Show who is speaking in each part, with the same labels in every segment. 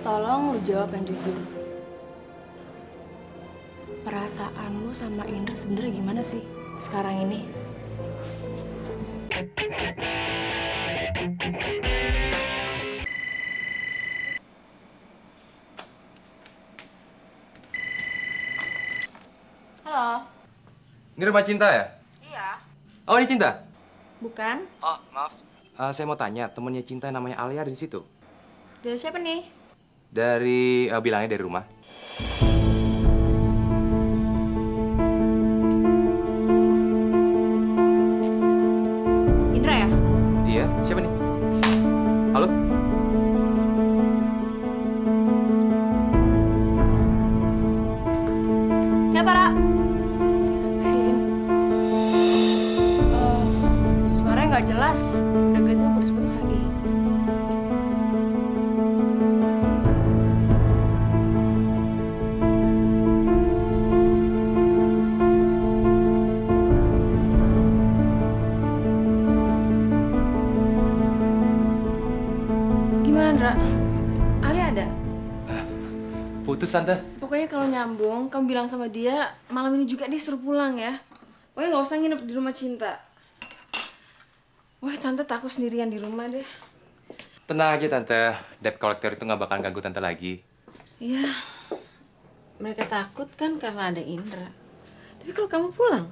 Speaker 1: Tolong lu jawab yang jujur. Perasaan lu sama Indra sebenarnya gimana sih sekarang ini? Halo.
Speaker 2: Ini rumah Cinta ya?
Speaker 1: Iya.
Speaker 2: Oh, ini Cinta?
Speaker 1: Bukan?
Speaker 2: Oh, maaf. Saya mau tanya, temennya Cinta namanya Alia ada di situ?
Speaker 1: Dari siapa nih?
Speaker 2: Bilangnya dari rumah.
Speaker 1: Indra ya?
Speaker 2: Iya, siapa nih? Halo?
Speaker 1: Ya, Para. Sin. Suaranya nggak jelas. Udah gitu putus-putus lagi. Gimana, Indra? Ali ada?
Speaker 2: Putus, Tante.
Speaker 1: Pokoknya kalau nyambung, kamu bilang sama dia, malam ini juga dia suruh pulang ya. Pokoknya nggak usah nginep di rumah Cinta. Wah, Tante takut sendirian di rumah deh.
Speaker 2: Tenang aja, Tante. Debt collector itu nggak bakal ganggu Tante lagi.
Speaker 1: Iya, mereka takut kan karena ada Indra. Tapi kalau kamu pulang,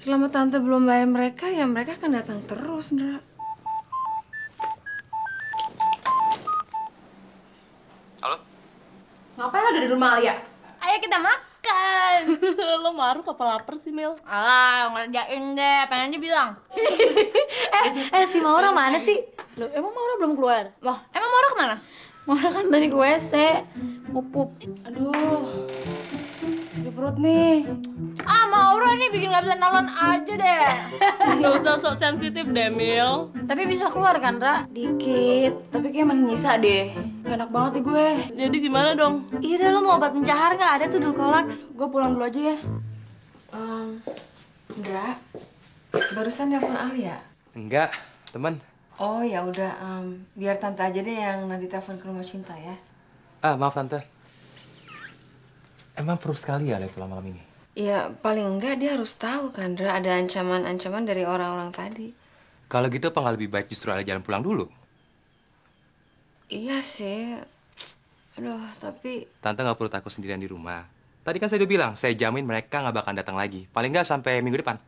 Speaker 1: selama Tante belum bayar mereka, ya mereka akan datang terus, Indra.
Speaker 2: Halo?
Speaker 1: Ngapain ada di rumah Alia?
Speaker 3: Ayo kita makan.
Speaker 4: Lo marah apa lapar sih, Mel?
Speaker 3: Alah, ngerjain deh. Pengen aja bilang.
Speaker 4: Si Maura mana sih? Loh, emang Maura belum keluar?
Speaker 3: Loh, emang Maura kemana?
Speaker 4: Maura kan tadi ke WC. Pup.
Speaker 1: Aduh, sakit perut nih.
Speaker 3: Ah, Maura nih bikin gak bisa nolong aja deh.
Speaker 4: Nggak usah sok sensitif deh, Mil. Tapi bisa keluar kan, Ra?
Speaker 1: Dikit, tapi kayak masih nyisa deh. Gak enak banget nih gue.
Speaker 4: Jadi gimana dong? Iya deh, lo mau obat pencahar nggak? Ada tuh Dulcolax.
Speaker 1: Gue pulang dulu aja ya. Indra, barusan nelfon Alia.
Speaker 2: Enggak, teman.
Speaker 1: Oh ya udah, biar Tante aja deh yang nanti telepon ke rumah Cinta ya.
Speaker 2: Maaf, Tante. Emang perlu sekali ya lihat pulang malam ini?
Speaker 1: Ya paling enggak dia harus tahu kan, Indra, ada ancaman-ancaman dari orang-orang tadi.
Speaker 2: Kalau gitu apa nggak lebih baik justru Alia jalan pulang dulu?
Speaker 1: Iya sih. Aduh, tapi
Speaker 2: Tante nggak perlu takut sendirian di rumah. Tadi kan saya udah bilang, saya jamin mereka nggak bakal datang lagi. Paling nggak sampai minggu depan.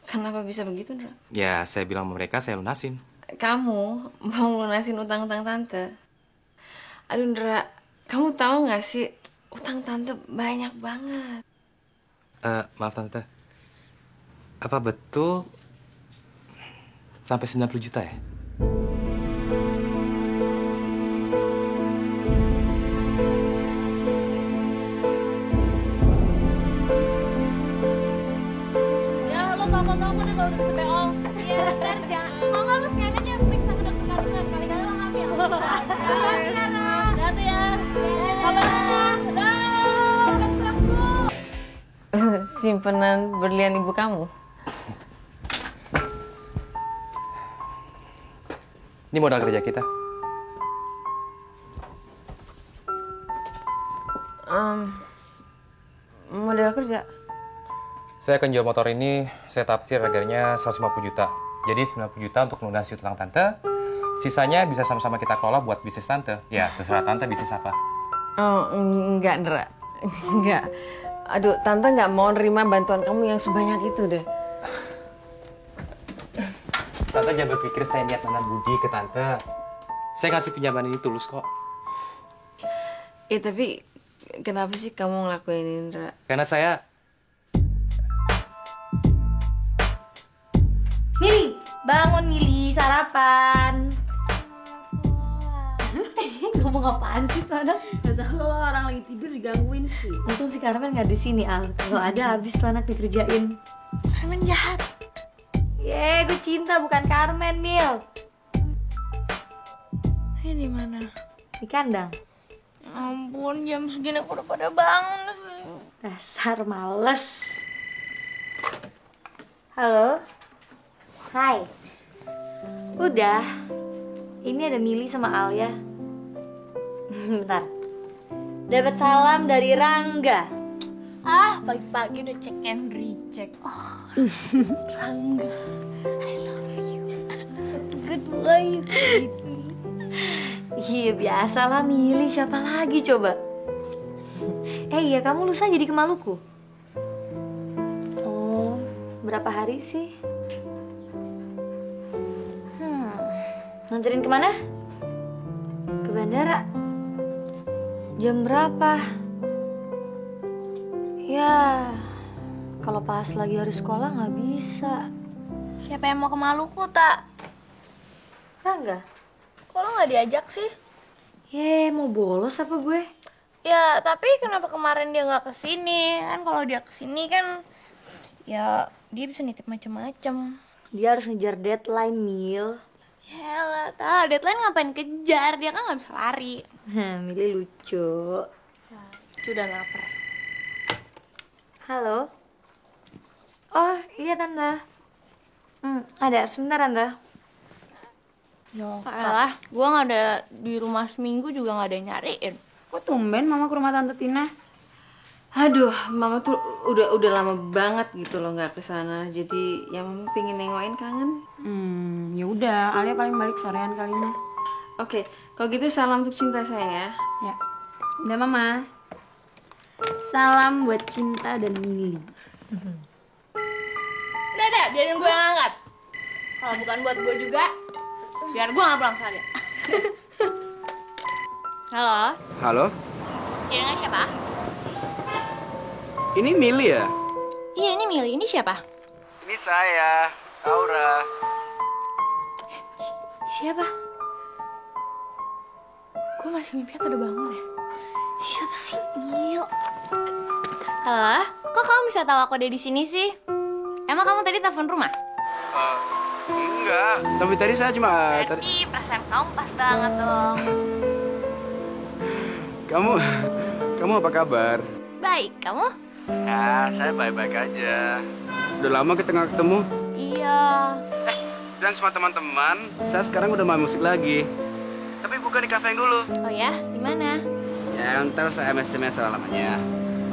Speaker 1: kenapa bisa begitu, Indra?
Speaker 2: Ya, saya bilang sama mereka, saya lunasin.
Speaker 1: Kamu mau lunasin utang-utang Tante? Aduh, Indra, kamu tahu nggak sih, utang Tante banyak banget.
Speaker 2: Maaf, Tante. Apa betul sampai 90 juta ya?
Speaker 4: Ya, lo telepon-telepon deh kalau udah bisa PO.
Speaker 3: Iya, ntar jangan. Mau nggak lu sekalian aja periksa ke dokter kandungan. Kali-kali lo ngambil.
Speaker 4: Hati ya. Kabar. Dah. Keseraku.
Speaker 1: Simpenan berlian ibu kamu?
Speaker 2: Ini modal kerja kita.
Speaker 1: Model kerja?
Speaker 2: Saya akan jual motor ini, saya taksir harganya 150 juta. Jadi 90 juta untuk lunasi utang Tante. Sisanya bisa sama-sama kita kelola buat bisnis Tante. Ya, terserah Tante bisnis apa.
Speaker 1: Oh, enggak, Indra. Enggak. Aduh, Tante nggak mau nerima bantuan kamu yang sebanyak itu deh.
Speaker 2: Tante jangan berpikir saya niat nanam budi ke Tante. Saya ngasih pinjaman ini tulus kok.
Speaker 1: Ya, tapi kenapa sih kamu ngelakuin ini, Indra?
Speaker 2: Karena saya...
Speaker 4: Mili, bangun Mili, sarapan. Ngomong apaan sih tuh anak? Gak tau lo, orang lagi tidur digangguin sih. Untung si Carmen gak di sini, Al. Kalau ada habis tuh anak dikerjain.
Speaker 3: Carmen jahat.
Speaker 4: Ye, gue cinta bukan Carmen, Mil.
Speaker 3: Ini di mana?
Speaker 4: Di kandang.
Speaker 3: Ampun, jam segini aku udah pada bangun sih.
Speaker 4: Dasar males. Halo? Hai. Udah. Ini ada Mili sama Alia. Bentar. Dapat salam dari Rangga.
Speaker 3: Ah, pagi-pagi udah check and recheck. Oh, Rangga, I love you. Good boy.
Speaker 4: Iya biasalah milih, siapa lagi coba. Iya kamu lusa jadi ke Maluku? Oh, berapa hari sih? Nganterin kemana? Ke bandara. Jam berapa? Ya, kalau pas lagi hari sekolah nggak bisa.
Speaker 3: Siapa yang mau ke Maluku, Tak?
Speaker 4: Rangga?
Speaker 3: Kok lo nggak diajak sih?
Speaker 4: Mau bolos apa gue?
Speaker 3: Ya, tapi kenapa kemarin dia nggak kesini? Kan kalau dia kesini kan, ya dia bisa nitip macem-macem.
Speaker 4: Dia harus ngejar deadline, Mil.
Speaker 3: Yalah, Tak, deadline ngapain kejar? Dia kan nggak bisa lari.
Speaker 4: Mili lucu.
Speaker 3: Lucu dan lapar.
Speaker 4: Halo? Oh, iya Tante. Ada, sebentar Tante.
Speaker 3: Alah, gue nggak ada di rumah seminggu juga nggak ada yang nyariin.
Speaker 5: Kok tumben mama ke rumah Tante Tina?
Speaker 1: Aduh, mama tuh udah lama banget gitu loh nggak kesana. Jadi ya mama pengen nengokin, kangen.
Speaker 5: Ya udah, Alia paling balik sorean kali ini.
Speaker 1: Oke, kalau gitu salam untuk Cinta sayang ya.
Speaker 5: Ya. Udah mama. Salam buat Cinta dan Mili.
Speaker 3: Udah, biarin gue yang angkat. Kalau bukan buat gue juga, biar gue nggak pulang seharian. Halo,
Speaker 6: Halo,
Speaker 3: jadi dengan siapa?
Speaker 6: ini Mili ya?
Speaker 3: Iya, ini Mili. Ini siapa?
Speaker 6: Ini saya, Aura.
Speaker 4: Siapa?
Speaker 3: Gue masih mimpi atau udah bangun ya?
Speaker 4: Siapa sih, Mil?
Speaker 3: Halo, kok kamu bisa tahu aku ada di sini sih? Emang kamu tadi telepon rumah?
Speaker 6: Enggak, tapi tadi saya cuma...
Speaker 3: Berarti perasaan kamu pas banget dong.
Speaker 6: Kamu apa kabar?
Speaker 3: Baik, kamu?
Speaker 6: Ya, saya baik-baik aja. Udah lama kita nggak ketemu.
Speaker 3: Iya.
Speaker 6: Dan sama teman-teman, saya sekarang udah main musik lagi. Tapi bukan di kafe yang dulu.
Speaker 3: Oh ya, di mana?
Speaker 6: Ya, ntar saya SMS alamatnya.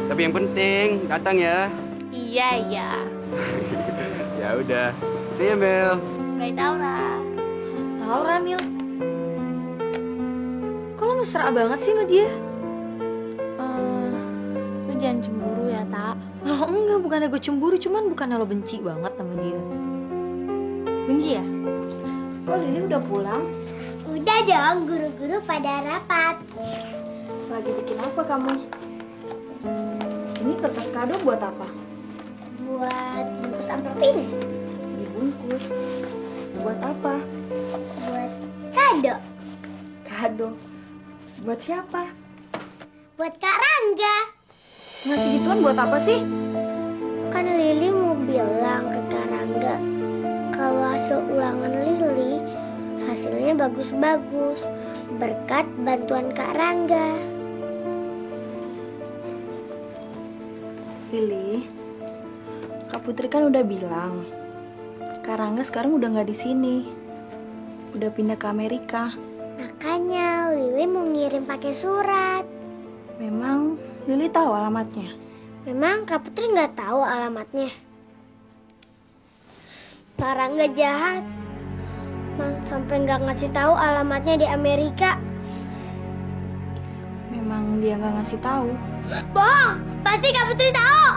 Speaker 6: Tapi yang penting, datang ya.
Speaker 3: Iya.
Speaker 6: Ya udah, see you, Mel.
Speaker 3: Baik, Taura.
Speaker 4: Tahu Ramil. Kok lo mesra banget sih sama dia?
Speaker 3: Lu jangan cemburu ya, Tak.
Speaker 4: Loh enggak, bukannya gue cemburu, cuman bukannya lo benci banget sama dia.
Speaker 3: Benci ya?
Speaker 7: Kok Lili udah pulang?
Speaker 8: Udah dong, guru-guru pada rapat.
Speaker 7: Lagi bikin apa kamu? Ini kertas kado buat apa?
Speaker 8: Buat bungkus amplop ini.
Speaker 7: Dibungkus. Buat apa?
Speaker 8: Buat kado.
Speaker 7: Kado. Buat siapa?
Speaker 8: Buat Kak Rangga.
Speaker 7: Ngasih gituan buat apa sih?
Speaker 8: Kan Lili mau bilang ke Kak Rangga kalau hasil ulangan Lili hasilnya bagus-bagus berkat bantuan Kak Rangga.
Speaker 7: Lili, Kak Putri kan udah bilang Kak Rangga sekarang udah nggak di sini. Udah pindah ke Amerika.
Speaker 8: Makanya Lili mau ngirim pakai surat.
Speaker 7: Memang Lili tahu alamatnya.
Speaker 8: Memang Kak Putri nggak tahu alamatnya. Kak Rangga jahat. Sampai nggak ngasih tahu alamatnya di Amerika.
Speaker 7: Memang dia nggak ngasih tahu.
Speaker 8: Bohong, pasti Kak Putri tahu.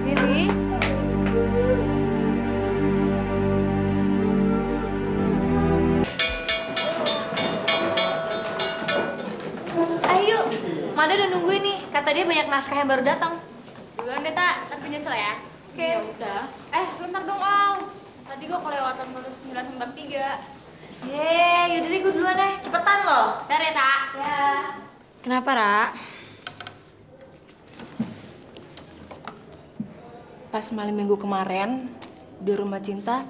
Speaker 7: Lili,
Speaker 4: Ayo, Mada udah nungguin nih. Kata dia banyak naskah yang baru datang.
Speaker 3: Duluan deh, Tak. Ntar gue nyesel ya.
Speaker 4: Oke. Ya udah.
Speaker 3: Bentar dong, Al. Tadi gue kelewatan tulis penjelasan bab 3.
Speaker 4: Yaudah deh gue duluan deh. Cepetan loh.
Speaker 3: Bentar ya, Tak.
Speaker 4: Ya.
Speaker 5: Kenapa, Ra?
Speaker 3: Pas malam minggu kemarin, di rumah Cinta,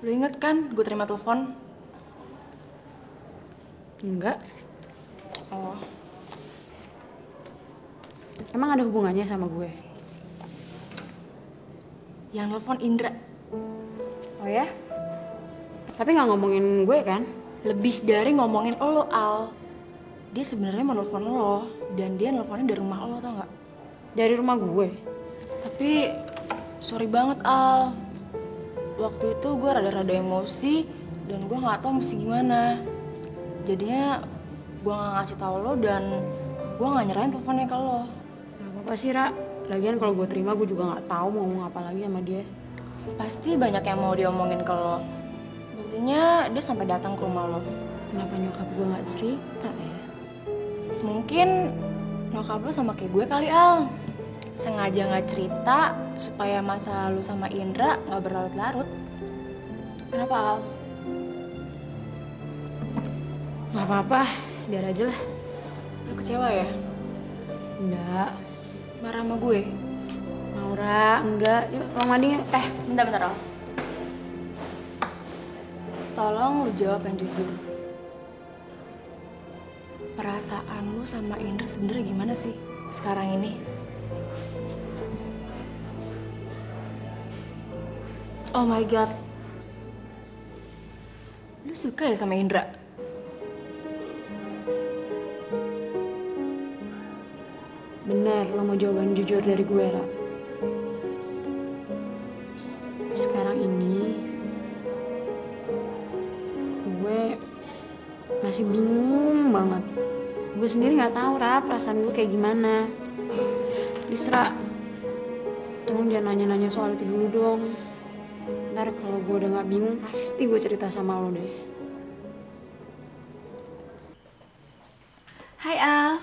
Speaker 3: lu inget kan gue terima telepon?
Speaker 5: Enggak.
Speaker 3: Oh,
Speaker 5: Emang ada hubungannya sama gue?
Speaker 3: yang telepon Indra.
Speaker 5: Oh ya? Tapi nggak ngomongin gue kan?
Speaker 7: Lebih dari ngomongin lo, Al. Dia sebenarnya mau nelfon lo, dan dia nelfonnya dari rumah lo, tau nggak?
Speaker 5: Dari rumah gue.
Speaker 7: Tapi, sorry banget, Al. Waktu itu gue rada-rada emosi, dan gue nggak tahu mesti gimana. Jadinya gue nggak ngasih tahu lo, dan gue nggak nyerahin teleponnya ke lo.
Speaker 5: Gak apa-apa sih, Ra. Lagian kalau gue terima, gue juga nggak tahu mau ngomong apa lagi sama dia.
Speaker 7: Pasti banyak yang mau diomongin ke lo. Buktinya dia sampai datang ke rumah lo.
Speaker 5: Kenapa nyokap gue nggak cerita ya?
Speaker 7: Mungkin nyokap lo sama kayak gue kali, Al. Sengaja nggak cerita supaya masa lalu sama Indra nggak berlarut-larut. Kenapa, Al?
Speaker 5: Gak apa-apa, biar aja lah.
Speaker 7: Lo kecewa ya?
Speaker 5: Enggak.
Speaker 7: Marah sama gue?
Speaker 5: Maura, enggak. Yuk, ruang mandi yuk.
Speaker 7: Bentar, Al. Tolong lu jawab yang jujur. Perasaan lu sama Indra sebenarnya gimana sih sekarang ini? Oh my god. Lu suka ya sama Indra?
Speaker 5: Bener, lo mau jawaban jujur dari gue, Ra. Sekarang ini gue masih bingung banget. Gue sendiri nggak tahu, Ra, perasaan gue kayak gimana. Please, Ra, tolong jangan nanya-nanya soal itu dulu dong. Ntar kalau gue udah nggak bingung, pasti gue cerita sama lo deh.
Speaker 7: Hai, Al.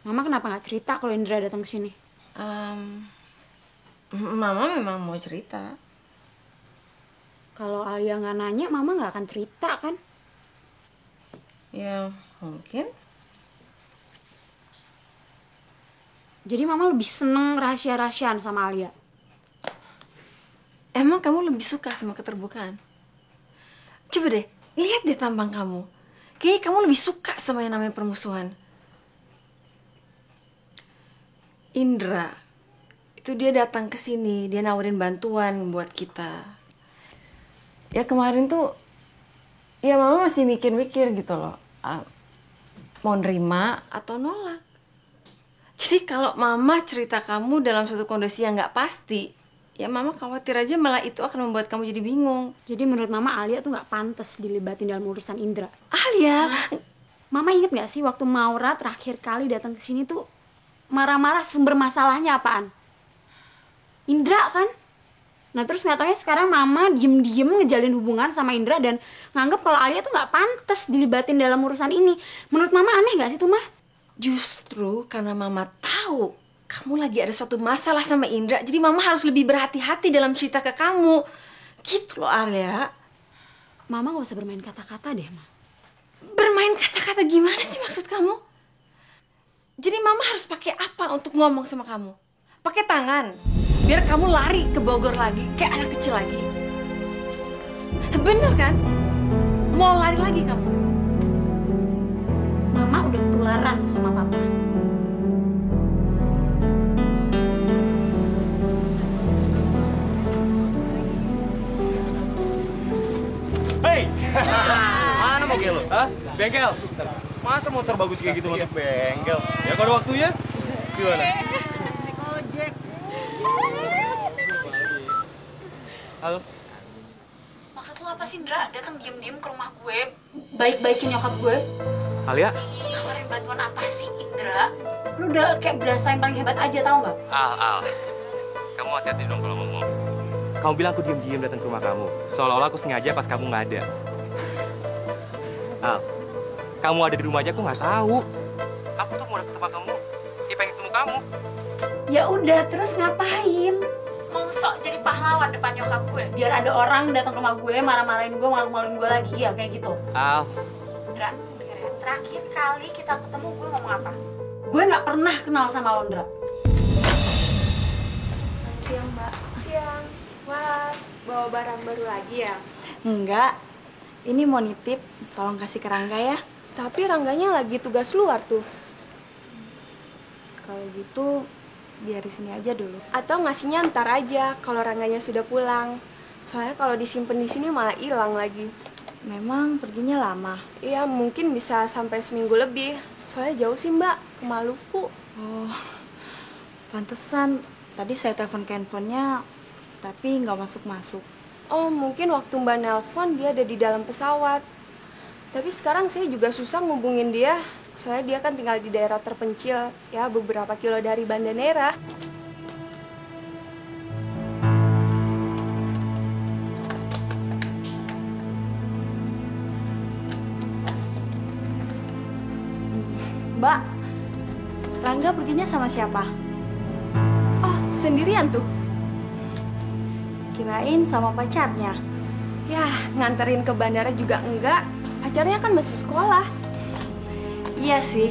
Speaker 5: Mama kenapa nggak cerita kalau Indra datang ke sini?
Speaker 1: Mama memang mau cerita.
Speaker 5: Kalau Alia nggak nanya, Mama nggak akan cerita kan?
Speaker 1: Ya, mungkin.
Speaker 5: Jadi Mama lebih seneng rahasia-rahasiaan sama Alia.
Speaker 1: Emang kamu lebih suka sama keterbukaan? Coba deh, lihat deh tampang kamu. Kayaknya kamu lebih suka sama yang namanya permusuhan. Indra, itu dia datang ke sini, dia nawarin bantuan buat kita. Ya kemarin tuh, ya mama masih mikir-mikir gitu loh. Mau nerima atau nolak. Jadi kalau mama cerita kamu dalam suatu kondisi yang nggak pasti, ya mama khawatir aja malah itu akan membuat kamu jadi bingung.
Speaker 5: Jadi menurut Mama, Alia tuh nggak pantas dilibatin dalam urusan Indra.
Speaker 1: Alia,
Speaker 5: Mama inget nggak sih waktu Maura terakhir kali datang ke sini tuh marah-marah, sumber masalahnya apaan? Indra kan? Nah terus nggak taunya sekarang Mama diem-diem ngejalin hubungan sama Indra dan nganggep kalau Alia tuh nggak pantas dilibatin dalam urusan ini. Menurut Mama aneh nggak sih tuh, Mah?
Speaker 1: justru karena mama tahu kamu lagi ada suatu masalah sama Indra, jadi mama harus lebih berhati-hati dalam cerita ke kamu. Gitu loh, Alia.
Speaker 5: Mama gak usah bermain kata-kata deh, Ma.
Speaker 1: Bermain kata-kata gimana sih maksud kamu? Jadi mama harus pakai apa untuk ngomong sama kamu? Pakai tangan, biar kamu lari ke Bogor lagi, kayak anak kecil lagi. Bener kan? Mau lari lagi kamu?
Speaker 5: Mama udah ketularan sama Papa.
Speaker 6: Hei! Mana mobil lo? Hah? Bengkel? Masa motor bagus kayak gitu masuk bengkel? Ya kalau ada waktunya, gimana? Ojek. Halo?
Speaker 5: Maksud lu apa sih, Indra? Datang diem-diem ke rumah gue, baik-baikin nyokap gue.
Speaker 6: Alia?
Speaker 5: Nawarin bantuan apa sih, Indra? Lu udah kayak berasa yang paling hebat aja, tau gak?
Speaker 6: Al. Kamu hati-hati dong kalau ngomong. Kamu bilang aku diem-diem datang ke rumah kamu. Seolah-olah aku sengaja pas kamu nggak ada. Al, kamu ada di rumah aja aku nggak tahu. Aku tuh mau datang ke tempat kamu. Ya pengen ketemu kamu.
Speaker 5: Ya udah, terus ngapain? Mau sok jadi pahlawan depan nyokap gue? Biar ada orang datang ke rumah gue, marah-marahin gue, malu-maluin gue lagi, ya kayak gitu.
Speaker 6: Al.
Speaker 5: Indra, denger ya. Terakhir kali kita ketemu gue ngomong apa? Gue nggak pernah kenal sama lo, Indra.
Speaker 3: Siang, Mbak. Siang. Wah, bawa barang baru lagi ya?
Speaker 7: Enggak. Ini mau nitip, tolong kasih ke Rangga ya.
Speaker 9: Tapi Rangganya lagi tugas luar tuh.
Speaker 10: Kalau gitu biar di sini aja dulu.
Speaker 9: Atau ngasihnya ntar aja kalau Rangganya sudah pulang. Soalnya kalau disimpan di sini malah hilang lagi.
Speaker 10: Memang perginya lama?
Speaker 9: Iya, mungkin bisa sampai seminggu lebih. Soalnya jauh sih Mbak, ke Maluku.
Speaker 10: Oh, pantesan. Tadi saya telepon ke handphonenya, tapi nggak masuk-masuk.
Speaker 9: Oh, mungkin waktu Mbak nelpon dia ada di dalam pesawat. Tapi sekarang saya juga susah ngubungin dia. Soalnya dia kan tinggal di daerah terpencil, ya beberapa kilo dari Banda Neira.
Speaker 10: Mbak, Rangga perginya sama siapa?
Speaker 9: Oh, sendirian tuh.
Speaker 10: Kirain sama pacarnya.
Speaker 9: Yah, nganterin ke bandara juga enggak. Pacarnya kan masih sekolah.
Speaker 10: Iya sih,